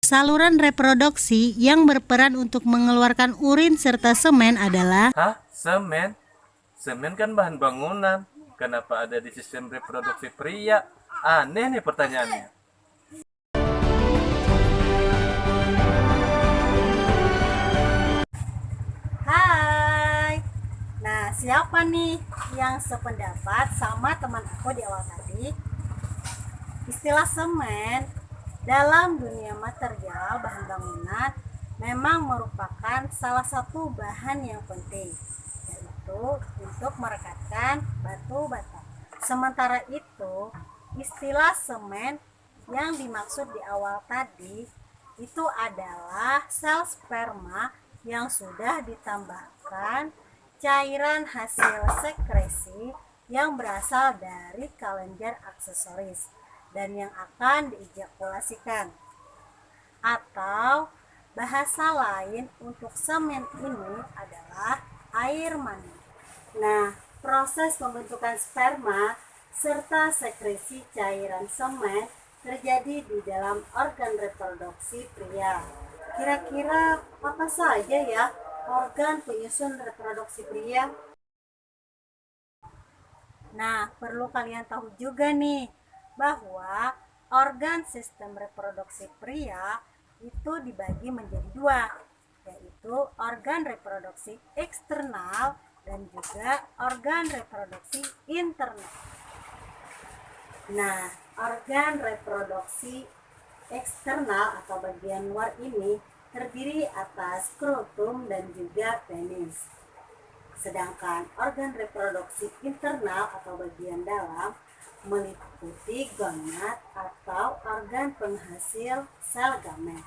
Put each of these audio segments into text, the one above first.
Saluran reproduksi yang berperan untuk mengeluarkan urin serta semen adalah Hah? Semen? Semen kan bahan bangunan. Kenapa ada di sistem reproduksi pria? Aneh nih pertanyaannya. Hai. Nah, siapa nih yang sependapat sama teman aku di awal tadi? Istilah semen dalam dunia material bahan bangunan memang merupakan salah satu bahan yang penting, yaitu untuk merekatkan batu bata. Sementara itu, istilah semen yang dimaksud di awal tadi itu adalah sel sperma yang sudah ditambahkan cairan hasil sekresi yang berasal dari kelenjar aksesoris dan yang akan diejakulasikan. Atau bahasa lain untuk semen ini adalah air mani. Nah, proses pembentukan sperma serta sekresi cairan semen terjadi di dalam organ reproduksi pria. Kira-kira apa saja ya organ penyusun reproduksi pria? Nah, perlu kalian tahu juga nih bahwa organ sistem reproduksi pria itu dibagi menjadi dua, yaitu organ reproduksi eksternal dan juga organ reproduksi internal. Nah, organ reproduksi eksternal atau bagian luar ini terdiri atas skrotum dan juga penis. Sedangkan organ reproduksi internal atau bagian dalam meliputi gonad atau organ penghasil sel gamet.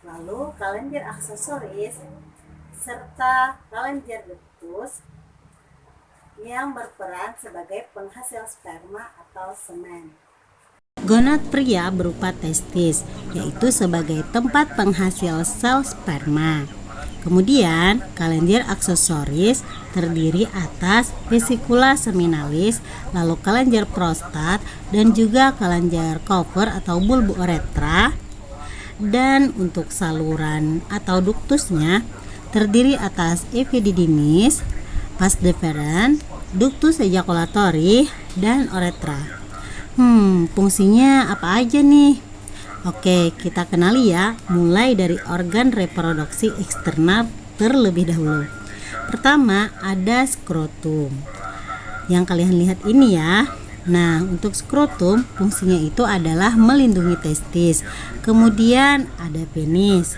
Lalu kelenjar aksesoris serta kelenjar ductus yang berperan sebagai penghasil sperma atau semen. Gonad pria berupa testis, yaitu sebagai tempat penghasil sel sperma. Kemudian, kelenjar aksesoris terdiri atas vesikula seminalis, lalu kelenjar prostat, dan juga kelenjar Koper atau bulbu uretra. Dan untuk saluran atau duktusnya terdiri atas epididymis, vas deferens, ductus ejaculatori, dan uretra. Fungsinya apa aja nih? Oke, kita kenali ya, mulai dari organ reproduksi eksternal terlebih dahulu. Pertama, ada skrotum. Yang kalian lihat ini ya. Nah, untuk skrotum, fungsinya itu adalah melindungi testis. Kemudian ada penis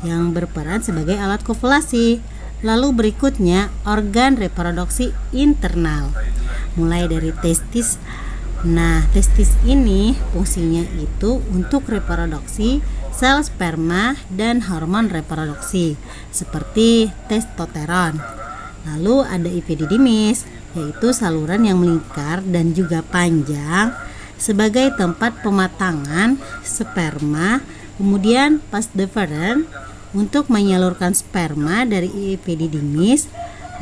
yang berperan sebagai alat kopulasi. Lalu berikutnya, organ reproduksi internal. Mulai dari testis. Nah, testis ini fungsinya itu untuk reproduksi sel sperma dan hormon reproduksi seperti testosteron. Lalu ada epididymis, yaitu saluran yang melingkar dan juga panjang sebagai tempat pematangan sperma. Kemudian vas deferens untuk menyalurkan sperma dari epididymis.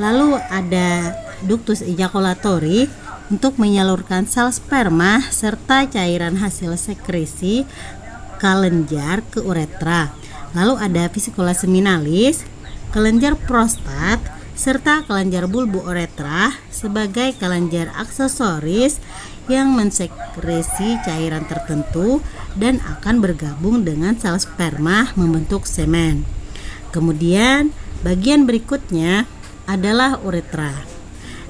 Lalu ada ductus ejaculatori untuk menyalurkan sel sperma serta cairan hasil sekresi kelenjar ke uretra. Lalu ada vesikula seminalis, kelenjar prostat, serta kelenjar bulbu uretra sebagai kelenjar aksesoris yang mensekresi cairan tertentu dan akan bergabung dengan sel sperma membentuk semen. Kemudian bagian berikutnya adalah uretra.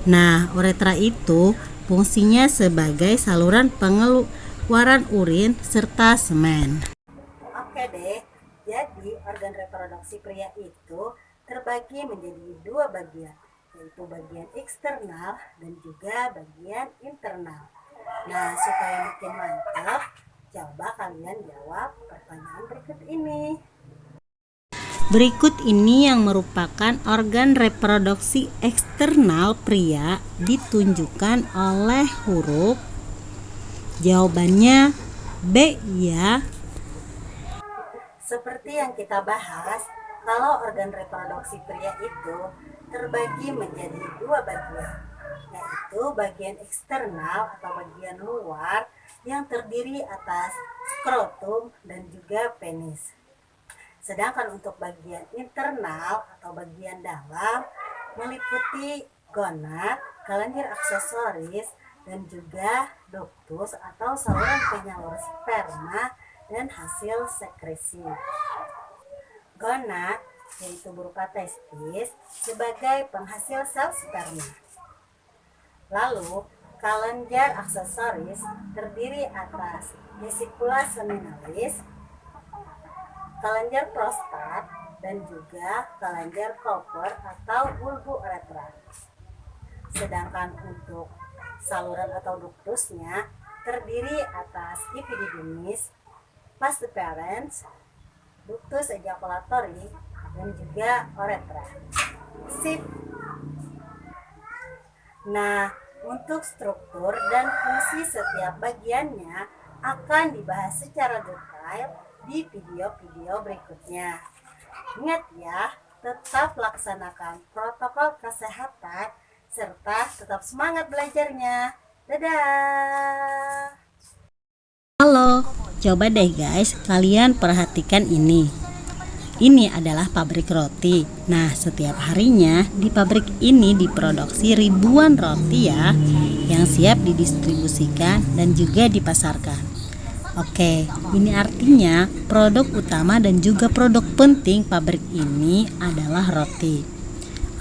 Nah, uretra itu fungsinya sebagai saluran pengeluaran urin serta semen. Oke deh, jadi organ reproduksi pria itu terbagi menjadi dua bagian, yaitu bagian eksternal dan juga bagian internal. Nah, supaya makin mantap, coba kalian jawab pertanyaan berikut ini. Berikut ini yang merupakan organ reproduksi eksternal pria ditunjukkan oleh huruf. Jawabannya B ya. Seperti yang kita bahas, kalau organ reproduksi pria itu terbagi menjadi dua bagian, yaitu bagian eksternal atau bagian luar yang terdiri atas skrotum dan juga penis. Sedangkan untuk bagian internal atau bagian dalam meliputi gonad, kelenjar aksesoris, dan juga ductus atau saluran penyalur sperma dan hasil sekresi. Gonad yaitu berupa testis sebagai penghasil sel sperma. Lalu, kelenjar aksesoris terdiri atas vesicula seminalis, kelenjar prostat, dan juga kelenjar Cooper atau bulbo-uretra. Sedangkan untuk saluran atau ductusnya terdiri atas epididymis, vas deferens, ductus ejaculatori, dan juga uretra. Sip. Nah, untuk struktur dan fungsi setiap bagiannya akan dibahas secara detail di video-video berikutnya. Ingat ya, tetap laksanakan protokol kesehatan serta tetap semangat belajarnya. Dadah. Halo, coba deh guys, kalian perhatikan ini. Ini adalah pabrik roti. Nah, setiap harinya di pabrik ini diproduksi ribuan roti ya, yang siap didistribusikan dan juga dipasarkan. Oke, ini artinya produk utama dan juga produk penting pabrik ini adalah roti.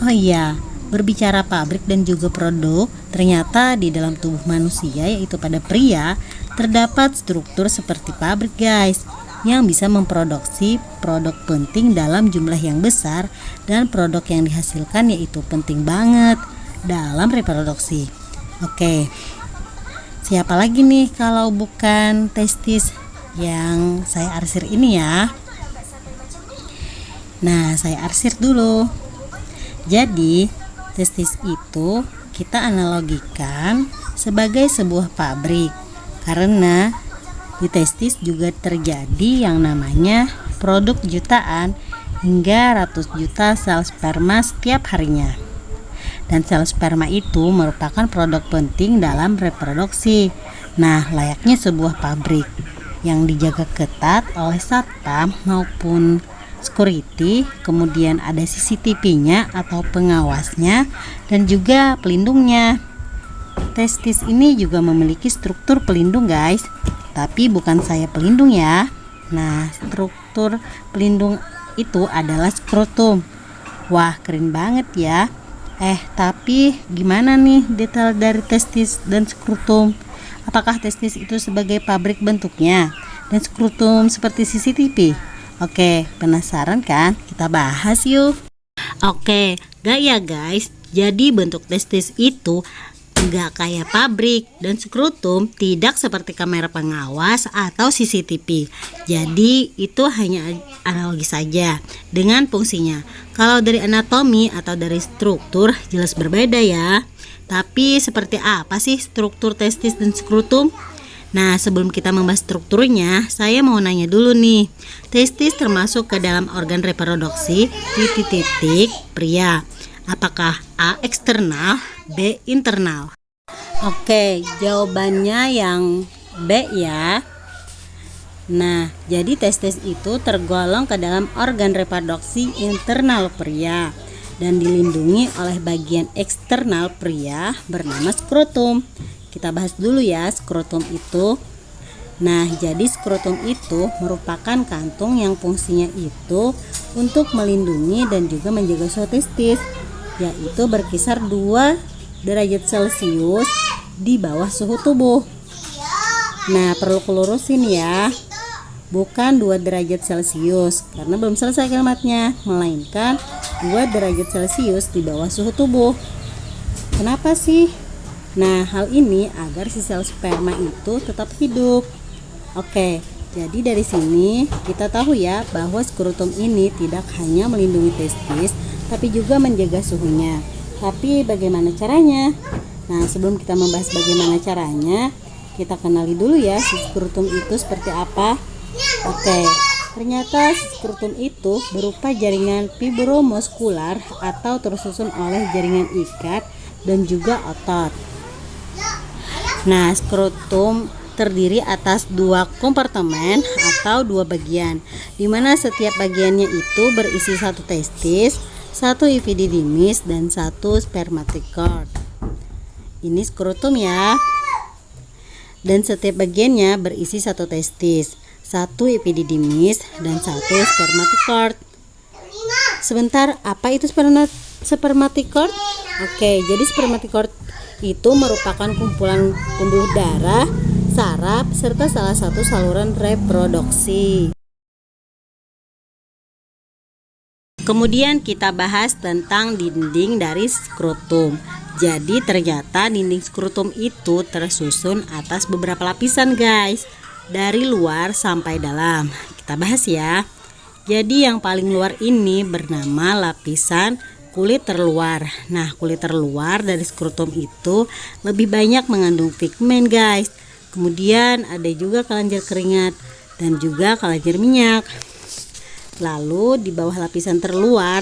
Oh iya, berbicara pabrik dan juga produk, ternyata di dalam tubuh manusia yaitu pada pria terdapat struktur seperti pabrik guys, yang bisa memproduksi produk penting dalam jumlah yang besar, dan produk yang dihasilkan yaitu penting banget dalam reproduksi. Oke, siapa lagi nih kalau bukan testis yang saya arsir ini ya. Nah, saya arsir dulu. Jadi, testis itu kita analogikan sebagai sebuah pabrik, karena di testis juga terjadi yang namanya produk jutaan hingga ratus juta sel sperma setiap harinya. Dan sel sperma itu merupakan produk penting dalam reproduksi. Nah, layaknya sebuah pabrik yang dijaga ketat oleh satpam maupun security, kemudian ada CCTV-nya atau pengawasnya dan juga pelindungnya. Testis ini juga memiliki struktur pelindung guys, tapi bukan saya pelindung ya. Nah, struktur pelindung itu adalah skrotum. Wah, keren banget ya. Tapi gimana nih detail dari testis dan skrotum? Apakah testis itu sebagai pabrik bentuknya dan skrotum seperti CCTV? Oke, penasaran kan? Kita bahas yuk. Oke, gak ya guys? Jadi bentuk testis itu nggak kayak pabrik, dan skrotum tidak seperti kamera pengawas atau CCTV. Jadi itu hanya analogi saja dengan fungsinya. Kalau dari anatomi atau dari struktur jelas berbeda ya. Tapi seperti apa sih struktur testis dan skrotum? Nah, sebelum kita membahas strukturnya, saya mau nanya dulu nih. Testis termasuk ke dalam organ reproduksi titik pria. Apakah A eksternal, B internal? Oke, jawabannya yang B ya. Nah, jadi testis itu tergolong ke dalam organ reproduksi internal pria dan dilindungi oleh bagian eksternal pria bernama skrotum. Kita bahas dulu ya skrotum itu. Nah, jadi skrotum itu merupakan kantung yang fungsinya itu untuk melindungi dan juga menjaga suhu testis, yaitu berkisar 2 derajat Celcius di bawah suhu tubuh. Nah, perlu kelurusin ya, bukan 2 derajat Celcius karena belum selesai kalimatnya, melainkan 2 derajat Celcius di bawah suhu tubuh. Kenapa sih? Nah, hal ini agar si sel sperma itu tetap hidup. Oke, jadi dari sini kita tahu ya bahwa skrotum ini tidak hanya melindungi testis, tapi juga menjaga suhunya. Tapi bagaimana caranya? Nah, sebelum kita membahas bagaimana caranya, kita kenali dulu ya si skrotum itu seperti apa. Oke, ternyata si skrotum itu berupa jaringan fibromuskular atau tersusun oleh jaringan ikat dan juga otot. Nah, skrotum terdiri atas 2 kompartemen atau 2 bagian, di mana setiap bagiannya itu berisi 1 testis, 1 epididymis, dan 1 spermatocord. Ini skrotum ya. Dan setiap bagiannya berisi 1 testis, 1 epididymis, dan 1 spermatocord. Sebentar, apa itu spermatocord? Oke, jadi spermatocord itu merupakan kumpulan pembuluh darah, saraf, serta salah satu saluran reproduksi. Kemudian kita bahas tentang dinding dari skrotum. Jadi ternyata dinding skrotum itu tersusun atas beberapa lapisan guys, dari luar sampai dalam. Kita bahas ya. Jadi yang paling luar ini bernama lapisan kulit terluar. Nah, kulit terluar dari skrotum itu lebih banyak mengandung pigmen guys. Kemudian ada juga kelenjar keringat dan juga kelenjar minyak. Lalu di bawah lapisan terluar,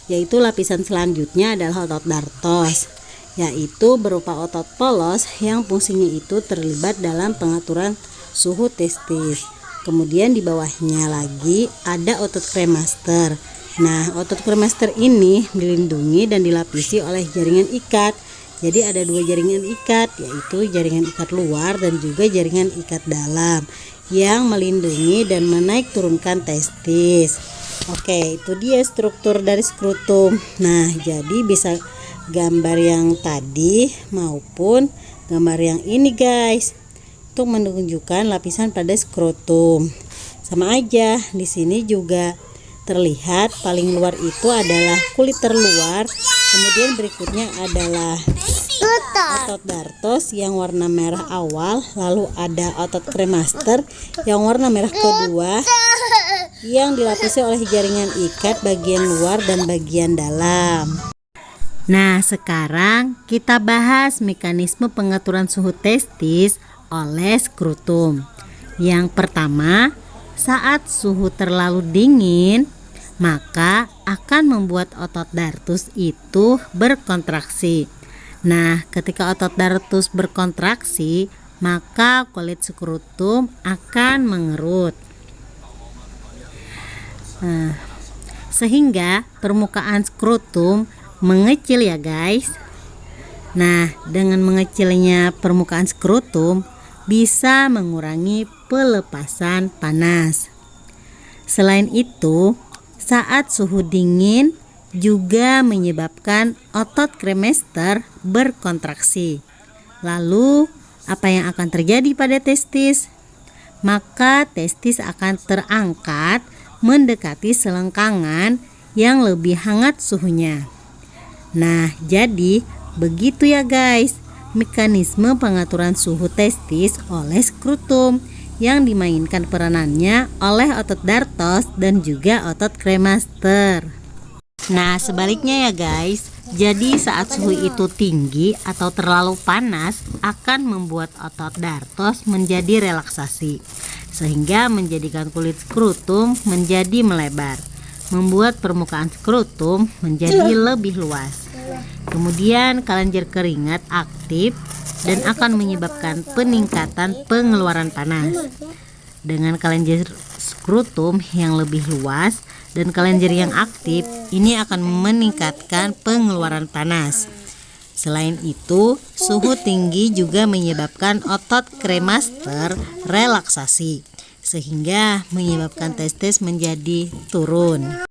yaitu lapisan selanjutnya adalah otot dartos, yaitu berupa otot polos yang fungsinya itu terlibat dalam pengaturan suhu testis. Kemudian di bawahnya lagi ada otot kremaster. Nah, otot kremaster ini dilindungi dan dilapisi oleh jaringan ikat. Jadi ada 2 jaringan ikat, yaitu jaringan ikat luar dan juga jaringan ikat dalam yang melindungi dan menaik turunkan testis. Oke, itu dia struktur dari skrotum. Nah, jadi bisa gambar yang tadi maupun gambar yang ini guys, untuk menunjukkan lapisan pada skrotum. Sama aja, di sini juga terlihat paling luar itu adalah kulit terluar, kemudian berikutnya adalah otot dartos yang warna merah awal, lalu ada otot kremaster yang warna merah kedua yang dilapisi oleh jaringan ikat bagian luar dan bagian dalam. Nah, sekarang kita bahas mekanisme pengaturan suhu testis oleh skrotum. Yang pertama, saat suhu terlalu dingin, maka akan membuat otot dartos itu berkontraksi. Nah, ketika otot dartos berkontraksi, maka kulit skrotum akan mengerut. Sehingga permukaan skrotum mengecil ya guys. Nah, dengan mengecilnya permukaan skrotum bisa mengurangi pelepasan panas. Selain itu, saat suhu dingin juga menyebabkan otot kremaster berkontraksi. Lalu, apa yang akan terjadi pada testis? Maka testis akan terangkat mendekati selengkangan yang lebih hangat suhunya. Nah, jadi begitu ya guys, mekanisme pengaturan suhu testis oleh skrotum yang dimainkan peranannya oleh otot dartos dan juga otot kremaster. Nah, sebaliknya ya guys, jadi saat suhu itu tinggi atau terlalu panas akan membuat otot dartos menjadi relaksasi, sehingga menjadikan kulit skrotum menjadi melebar, membuat permukaan skrotum menjadi lebih luas. Kemudian kelenjar keringat aktif dan akan menyebabkan peningkatan pengeluaran panas. Dengan kelenjar skrotum yang lebih luas dan kelenjar yang aktif, ini akan meningkatkan pengeluaran panas. Selain itu, suhu tinggi juga menyebabkan otot kremaster relaksasi, sehingga menyebabkan testis menjadi turun.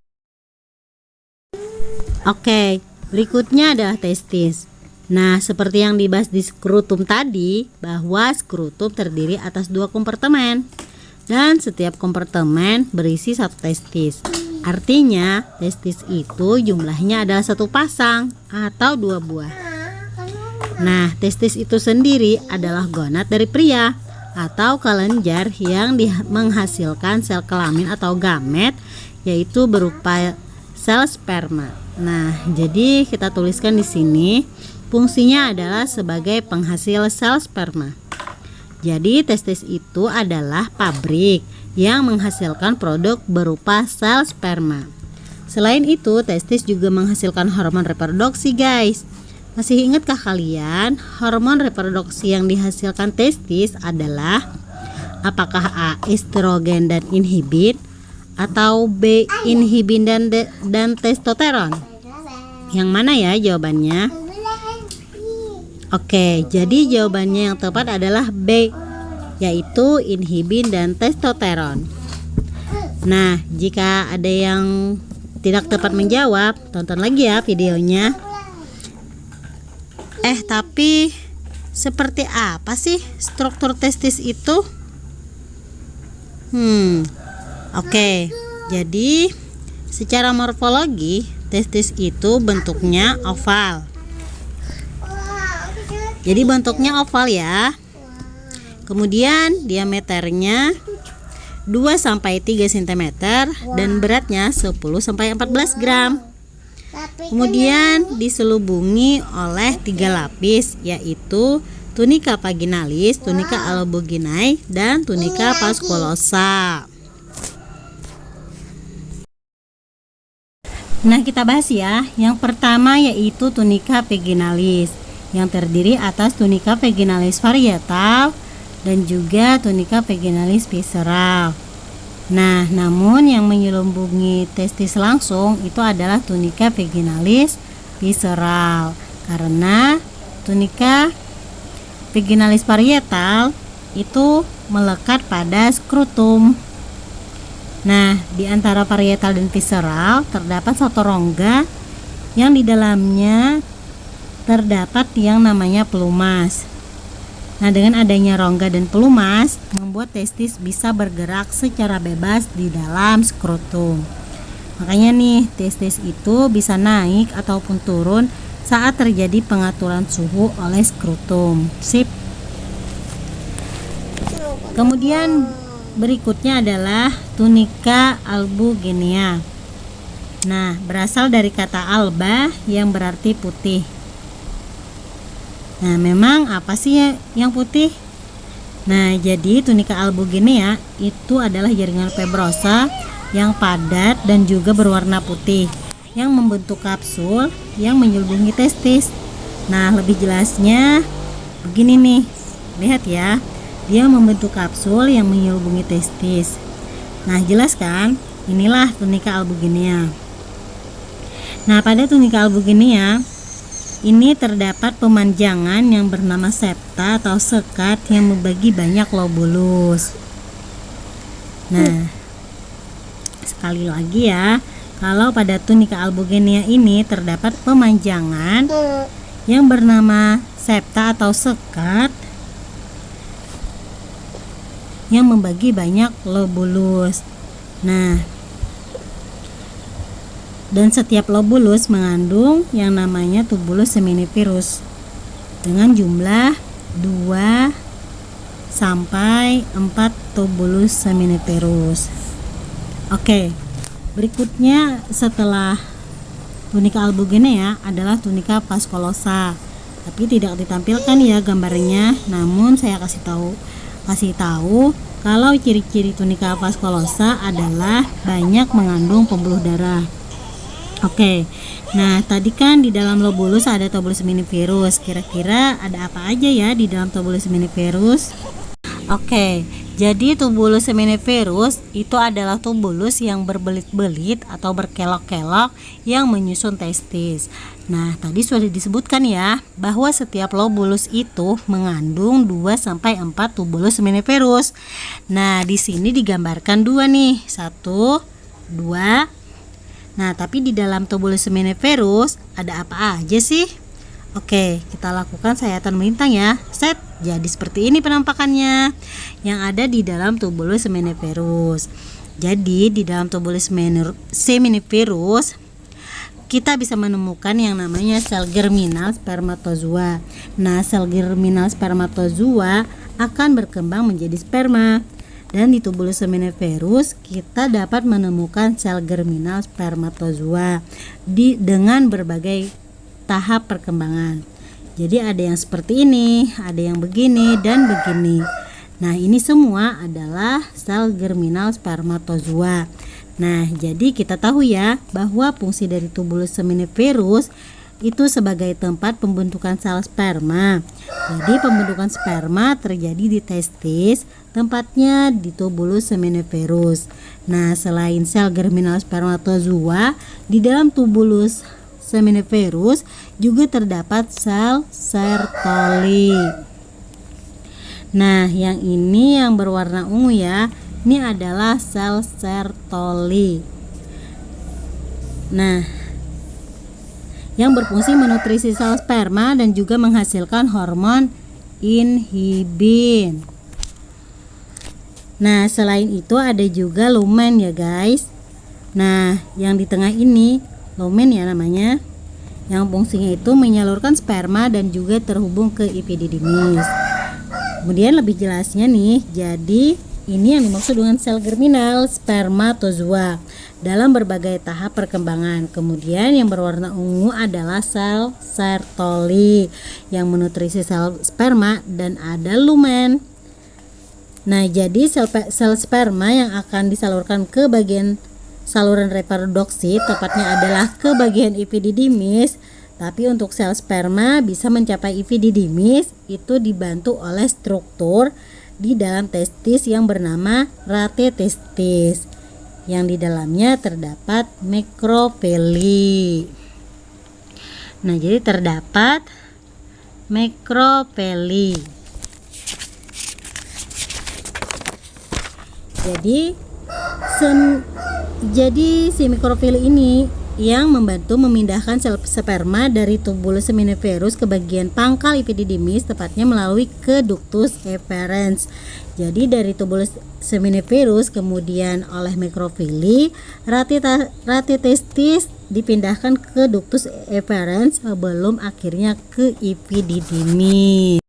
Oke, berikutnya adalah testis. Nah, seperti yang dibahas di skrotum tadi, bahwa skrotum terdiri atas 2 kompartemen dan setiap kompartemen berisi 1 testis. Artinya, testis itu jumlahnya adalah 1 pasang atau 2 buah. Nah, testis itu sendiri adalah gonad dari pria atau kelenjar yang menghasilkan sel kelamin atau gamet, yaitu berupa sel sperma. Nah, jadi kita tuliskan di sini. Fungsinya adalah sebagai penghasil sel sperma. Jadi testis itu adalah pabrik yang menghasilkan produk berupa sel sperma. Selain itu, testis juga menghasilkan hormon reproduksi guys. Masih ingatkah kalian hormon reproduksi yang dihasilkan testis adalah apakah A. estrogen dan inhibin atau B. inhibin dan testosteron? Yang mana ya jawabannya? Oke, jadi jawabannya yang tepat adalah B, yaitu inhibin dan testosteron. Nah, jika ada yang tidak tepat menjawab, tonton lagi ya videonya. Tapi seperti apa sih struktur testis itu? Oke, jadi secara morfologi testis itu bentuknya oval. Jadi bentuknya oval ya. Kemudian diameternya 2-3 cm dan beratnya 10-14 gram. Kemudian diselubungi oleh 3 lapis, yaitu tunika vaginalis, tunika albuginae, dan tunika vasculosa. Nah, kita bahas ya. Yang pertama yaitu tunika vaginalis, yang terdiri atas tunika vaginalis varietal dan juga tunika vaginalis visceral. Nah, namun yang menyelubungi testis langsung itu adalah tunika vaginalis visceral, karena tunika vaginalis varietal itu melekat pada skrotum. Nah, di antara varietal dan visceral terdapat satu rongga yang di dalamnya terdapat yang namanya pelumas. Nah, dengan adanya rongga dan pelumas membuat testis bisa bergerak secara bebas di dalam skrotum. Makanya nih, testis itu bisa naik ataupun turun saat terjadi pengaturan suhu oleh skrotum. Sip. Kemudian berikutnya adalah tunika albuginea. Nah, berasal dari kata alba yang berarti putih. Nah, memang apa sih yang putih? Nah, jadi tunika albuginea itu adalah jaringan fibrosa yang padat dan juga berwarna putih yang membentuk kapsul yang menyelubungi testis. Nah, lebih jelasnya begini nih. Lihat ya. Dia membentuk kapsul yang menyelubungi testis. Nah, jelas kan? Inilah tunika albuginea. Nah, pada tunika albuginea ini terdapat pemanjangan yang bernama septa atau sekat yang membagi banyak lobulus. Nah, sekali lagi ya, kalau pada tunika albuginea ini terdapat pemanjangan yang bernama septa atau sekat yang membagi banyak lobulus. Nah, dan setiap lobulus mengandung yang namanya tubulus seminivirus dengan jumlah 2 sampai 4 tubulus seminivirus. Oke, berikutnya setelah tunika albuginea adalah tunika vasculosa. Tapi tidak ditampilkan ya gambarnya, namun saya kasih tahu kalau ciri-ciri tunika vasculosa adalah banyak mengandung pembuluh darah. Oke, nah tadi kan di dalam lobulus ada tubulus seminivirus. Kira-kira ada apa aja ya di dalam tubulus seminivirus? Oke, jadi tubulus seminivirus itu adalah tubulus yang berbelit-belit atau berkelok-kelok yang menyusun testis. Nah, tadi sudah disebutkan ya bahwa setiap lobulus itu mengandung 2-4 tubulus seminivirus. Nah, di sini digambarkan 2 nih. 1, 2. Nah, tapi di dalam tubulus seminivirus ada apa aja sih? Oke, kita lakukan sayatan melintang ya. Set. Jadi seperti ini penampakannya yang ada di dalam tubulus seminivirus. Jadi di dalam tubulus seminivirus kita bisa menemukan yang namanya sel germinal spermatozoa. Nah, sel germinal spermatozoa akan berkembang menjadi sperma. Dan di tubulus seminivirus kita dapat menemukan sel germinal spermatozoa dengan berbagai tahap perkembangan. Jadi ada yang seperti ini, ada yang begini dan begini. Nah, ini semua adalah sel germinal spermatozoa. Nah, jadi kita tahu ya bahwa fungsi dari tubulus seminivirus itu sebagai tempat pembentukan sel sperma. Jadi pembentukan sperma terjadi di testis, tempatnya di tubulus seminiferus. Nah, selain sel germinal spermatozoa, di dalam tubulus seminiferus juga terdapat sel Sertoli. Nah, yang ini yang berwarna ungu ya, ini adalah sel Sertoli. Nah, yang berfungsi menutrisi sel sperma dan juga menghasilkan hormon inhibin. Nah, selain itu ada juga lumen ya guys. Nah, yang di tengah ini lumen ya namanya, yang fungsinya itu menyalurkan sperma dan juga terhubung ke epididymis. Kemudian lebih jelasnya nih, jadi ini yang dimaksud dengan sel germinal spermatozoa dalam berbagai tahap perkembangan. Kemudian yang berwarna ungu adalah sel Sertoli yang menutrisi sel sperma dan ada lumen. Nah, jadi sel sperma yang akan disalurkan ke bagian saluran reproduksi, tepatnya adalah ke bagian epididymis. Tapi untuk sel sperma bisa mencapai epididymis itu dibantu oleh struktur di dalam testis yang bernama rate testis, yang di dalamnya terdapat mikrofili. Nah, jadi terdapat mikrofili. Jadi si mikrofili ini yang membantu memindahkan sel sperma dari tubulus seminiferus ke bagian pangkal epididymis, tepatnya melalui ke ductus efferens. Jadi dari tubulus seminiferus kemudian oleh mikrofili rate testis dipindahkan ke ductus efferens sebelum akhirnya ke epididymis.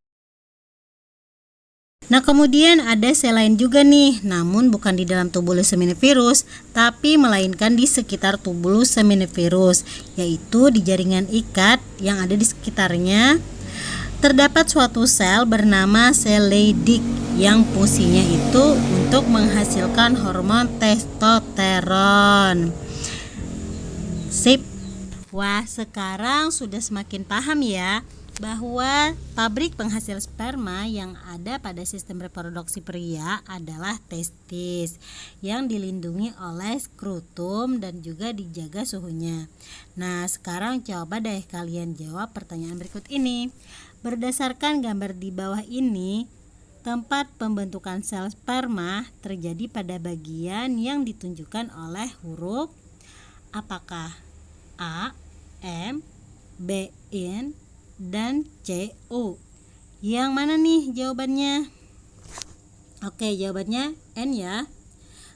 Nah, kemudian ada sel lain juga nih, namun bukan di dalam tubulus seminiferus, tapi melainkan di sekitar tubulus seminiferus, yaitu di jaringan ikat yang ada di sekitarnya. Terdapat suatu sel bernama sel Leydig yang fungsinya itu untuk menghasilkan hormon testosteron. Sip. Wah, sekarang sudah semakin paham ya bahwa pabrik penghasil sperma yang ada pada sistem reproduksi pria adalah testis yang dilindungi oleh skrotum dan juga dijaga suhunya. Nah, sekarang coba deh kalian jawab pertanyaan berikut ini. Berdasarkan gambar di bawah ini, tempat pembentukan sel sperma terjadi pada bagian yang ditunjukkan oleh huruf apakah? A, M, B, N, dan C, U. Yang mana nih jawabannya? Oke, jawabannya N ya.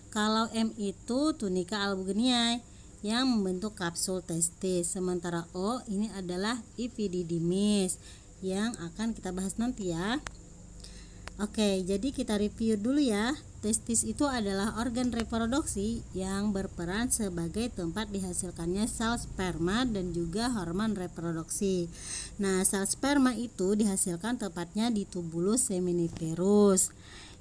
Kalau M itu tunika albuginiae yang membentuk kapsul testis, sementara O ini adalah epididymis yang akan kita bahas nanti ya. Oke, jadi kita review dulu ya. Testis itu adalah organ reproduksi yang berperan sebagai tempat dihasilkannya sel sperma dan juga hormon reproduksi. Nah, sel sperma itu dihasilkan tepatnya di tubulus seminiferus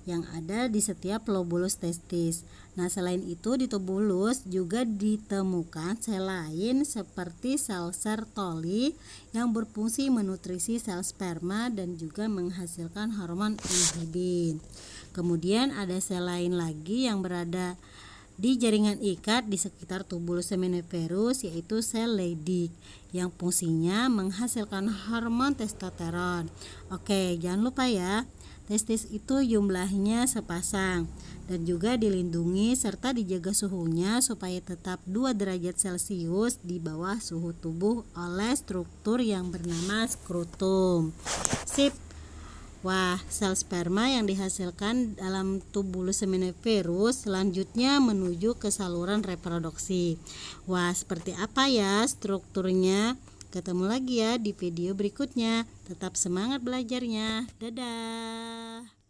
yang ada di setiap lobulus testis. Nah, selain itu di tubulus juga ditemukan sel lain seperti sel Sertoli yang berfungsi menutrisi sel sperma dan juga menghasilkan hormon inhibin. Kemudian ada sel lain lagi yang berada di jaringan ikat di sekitar tubulus seminiferus, yaitu sel Leydig yang fungsinya menghasilkan hormon testosteron. Oke, jangan lupa ya, testis itu jumlahnya sepasang dan juga dilindungi serta dijaga suhunya supaya tetap 2 derajat Celcius di bawah suhu tubuh oleh struktur yang bernama skrotum. Sip. Wah, sel sperma yang dihasilkan dalam tubulus seminiferus selanjutnya menuju ke saluran reproduksi. Wah, seperti apa ya strukturnya? Ketemu lagi ya di video berikutnya. Tetap semangat belajarnya. Dadah.